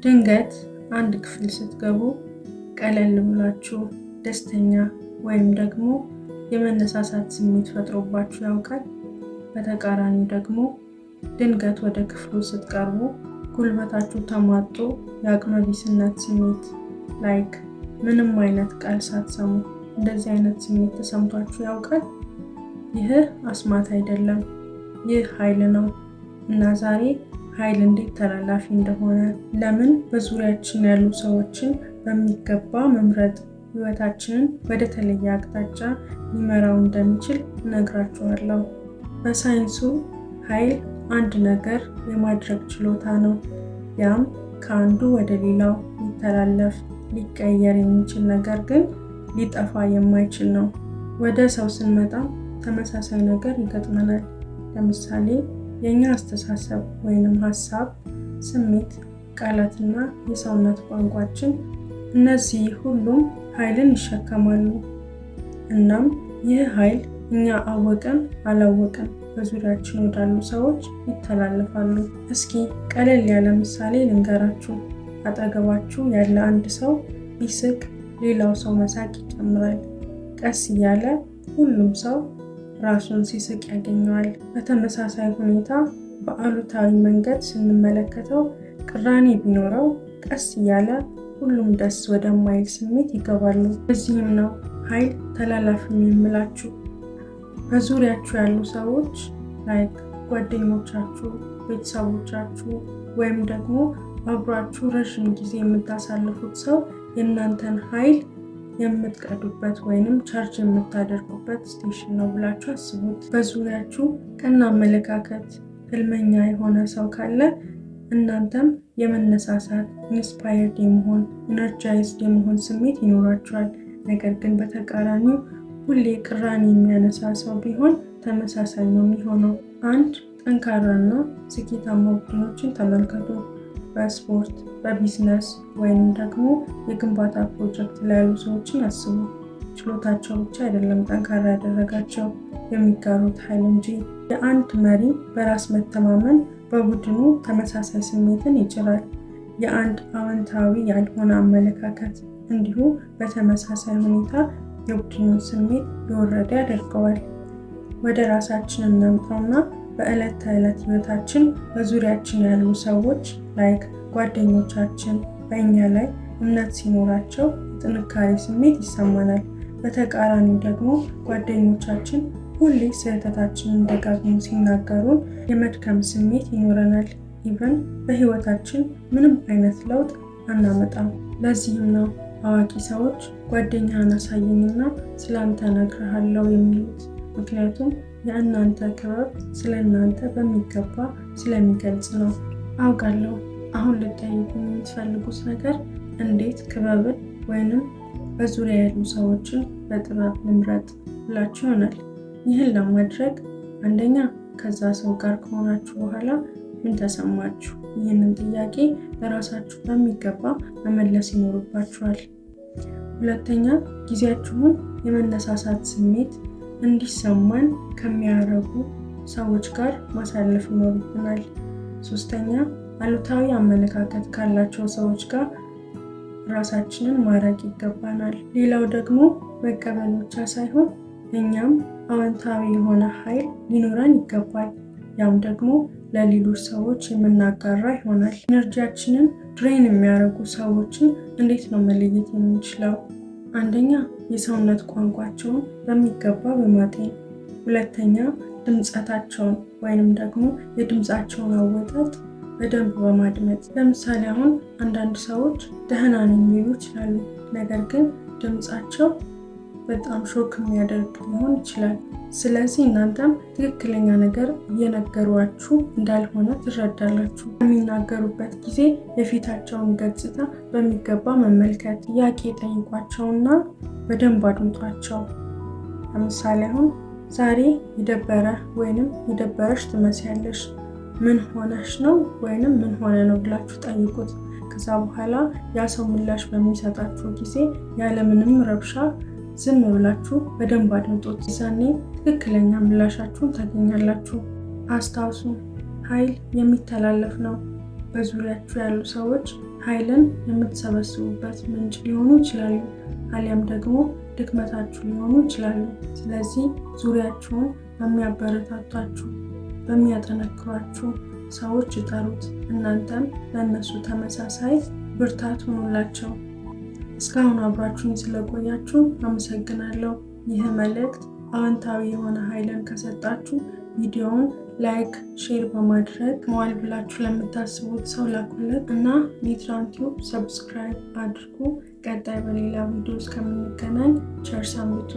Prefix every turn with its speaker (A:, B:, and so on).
A: ድንገት አንድ ክፍል ስትገቡ ቀለል ብላችሁ ደስተኛ ወይም ደግሞ የመነሳሳት ስሜት ፈጥሮባችሁ ያውቃል? በተቃራኒው ደግሞ ድንገት ወደ ክፍሉ ስትቀርቡ ጉልበታችሁ ተሟጦ የአቅመቢስነት ስሜት ምንም አይነት ቃል ሳትሰሙ እንደዚህ አይነት ስሜት ተሰምቷችሁ ያውቃል? ይህ አስማት አይደለም፣ ይህ ኃይል ነው። እና ዛሬ ኃይል እንዴት ተላላፊ እንደሆነ፣ ለምን በዙሪያችን ያሉ ሰዎችን በሚገባ መምረጥ ህይወታችንን ወደ ተለየ አቅጣጫ ሊመራው እንደሚችል እነግራችኋለሁ። በሳይንሱ ኃይል አንድ ነገር የማድረግ ችሎታ ነው። ያም ከአንዱ ወደ ሌላው ሊተላለፍ ሊቀየር የሚችል ነገር ግን ሊጠፋ የማይችል ነው። ወደ ሰው ስንመጣ ተመሳሳይ ነገር ይገጥመናል። ለምሳሌ የኛ አስተሳሰብ ወይንም ሀሳብ፣ ስሜት፣ ቃላትና የሰውነት ቋንቋችን፣ እነዚህ ሁሉም ኃይልን ይሸከማሉ። እናም ይህ ኃይል እኛ አወቅን አላወቅን በዙሪያችን ወዳሉ ሰዎች ይተላለፋሉ። እስኪ ቀለል ያለ ምሳሌ ልንገራችሁ። አጠገባችሁ ያለ አንድ ሰው ቢስቅ ሌላው ሰው መሳቅ ይጀምራል። ቀስ እያለ ሁሉም ሰው ራሱን ሲስቅ ያገኘዋል። በተመሳሳይ ሁኔታ በአሉታዊ መንገድ ስንመለከተው ቅራኔ ቢኖረው ቀስ እያለ ሁሉም ደስ ወደማይል ስሜት ይገባሉ። እዚህም ነው ኃይል ተላላፊ የምላችሁ። በዙሪያችሁ ያሉ ሰዎች ጓደኞቻችሁ፣ ቤተሰቦቻችሁ ወይም ደግሞ አብሯችሁ ረዥም ጊዜ የምታሳልፉት ሰው የእናንተን ኃይል የምትቀዱበት ወይንም ቻርጅ የምታደርጉበት ስቴሽን ነው ብላችሁ አስቡት። በዙሪያችሁ ቀና አመለካከት፣ ህልመኛ የሆነ ሰው ካለ እናንተም የመነሳሳት ኢንስፓየርድ የመሆን ኢነርጃይዝድ የመሆን ስሜት ይኖራችኋል። ነገር ግን በተቃራኒው ሁሌ ቅራኔ የሚያነሳ ሰው ቢሆን ተመሳሳይ ነው የሚሆነው። አንድ ጠንካራና ስኬታማ ቡድኖችን ተመልከቱ። በስፖርት፣ በቢዝነስ ወይም ደግሞ የግንባታ ፕሮጀክት ላይ ያሉ ሰዎችን አስቡ። ችሎታቸው ብቻ አይደለም ጠንካራ ያደረጋቸው የሚጋሩት ኃይል እንጂ። የአንድ መሪ በራስ መተማመን በቡድኑ ተመሳሳይ ስሜትን ይጭራል። የአንድ አዎንታዊ ያልሆነ አመለካከት እንዲሁ በተመሳሳይ ሁኔታ የቡድኑን ስሜት የወረደ ያደርገዋል። ወደ ራሳችን እናምጣውና በዕለት ተዕለት ህይወታችን በዙሪያችን ያሉ ሰዎች ጓደኞቻችን በእኛ ላይ እምነት ሲኖራቸው የጥንካሬ ስሜት ይሰማናል። በተቃራኒው ደግሞ ጓደኞቻችን ሁሌ ስህተታችንን ደጋግሞ ሲናገሩን የመድከም ስሜት ይኖረናል። ኢቨን በህይወታችን ምንም አይነት ለውጥ አናመጣም። ለዚህም ነው አዋቂ ሰዎች ጓደኛህን አሳየኝና ስላንተ እነግርሃለሁ የሚሉት። ምክንያቱም የእናንተ ክበብ ስለ እናንተ በሚገባ ስለሚገልጽ ነው። አውቃለሁ አሁን ልጠይቁ የምትፈልጉት ነገር እንዴት ክበብን ወይንም በዙሪያ ያሉ ሰዎችን በጥበብ ልምረጥ ብላችሁ ይሆናል። ይህን ለማድረግ አንደኛ ከዛ ሰው ጋር ከሆናችሁ በኋላ ምን ተሰማችሁ? ይህንን ጥያቄ ለራሳችሁ በሚገባ መመለስ ይኖርባችኋል። ሁለተኛ ጊዜያችሁን የመነሳሳት ስሜት እንዲሰማን ከሚያደርጉ ሰዎች ጋር ማሳለፍ ይኖርብናል። ሶስተኛ አሉታዊ አመለካከት ካላቸው ሰዎች ጋር ራሳችንን ማራቅ ይገባናል። ሌላው ደግሞ መቀበል ብቻ ሳይሆን እኛም አዎንታዊ የሆነ ኃይል ሊኖረን ይገባል። ያም ደግሞ ለሌሎች ሰዎች የምናጋራ ይሆናል። ኢነርጂያችንን ድሬን የሚያደርጉ ሰዎችን እንዴት ነው መለየት የምንችለው? አንደኛ የሰውነት ቋንቋቸውን በሚገባ በማጤን፣ ሁለተኛ ድምጸታቸውን ወይንም ደግሞ የድምጻቸውን አወጣጥ በደንብ በማድመጥ። ለምሳሌ አሁን አንዳንድ ሰዎች ደህና ነኝ ሊሉ ይችላሉ፣ ነገር ግን ድምጻቸው በጣም ሾክ የሚያደርግ ሊሆን ይችላል። ስለዚህ እናንተም ትክክለኛ ነገር እየነገሯችሁ እንዳልሆነ ትረዳላችሁ። በሚናገሩበት ጊዜ የፊታቸውን ገጽታ በሚገባ መመልከት፣ ጥያቄ ጠይቋቸውና በደንብ አድምጧቸው። ለምሳሌ አሁን ዛሬ የደበረህ ወይንም የደበረሽ ትመስያለሽ፣ ምን ሆነሽ ነው ወይንም ምን ሆነ ነው ብላችሁ ጠይቁት። ከዛ በኋላ ያ ሰው ምላሽ በሚሰጣችሁ ጊዜ ያለምንም ረብሻ ዝም ብላችሁ በደንብ አድምጡት። ይዛኔ ትክክለኛ ምላሻችሁን ታገኛላችሁ። አስታውሱ፣ ኃይል የሚተላለፍ ነው። በዙሪያችሁ ያሉ ሰዎች ኃይልን የምትሰበስቡበት ምንጭ ሊሆኑ ይችላሉ፣ አሊያም ደግሞ ድክመታችሁ ሊሆኑ ይችላሉ። ስለዚህ ዙሪያችሁን በሚያበረታቷችሁ፣ በሚያጠነክሯችሁ ሰዎች ይጠሩት። እናንተም ለእነሱ ተመሳሳይ ብርታት ሁኑላቸው። እስካሁን አብራችሁኝ ስለቆያችሁ አመሰግናለሁ። ይህ መልእክት አዎንታዊ የሆነ ኃይልን ከሰጣችሁ ቪዲዮውን ላይክ፣ ሼር በማድረግ መዋል ብላችሁ ለምታስቡት ሰው ላኩለት እና ኒትራን ቲዩብ ሰብስክራይብ አድርጉ። ቀጣይ በሌላ ቪዲዮ እስከምንገናኝ ቸር ሰንብቱ።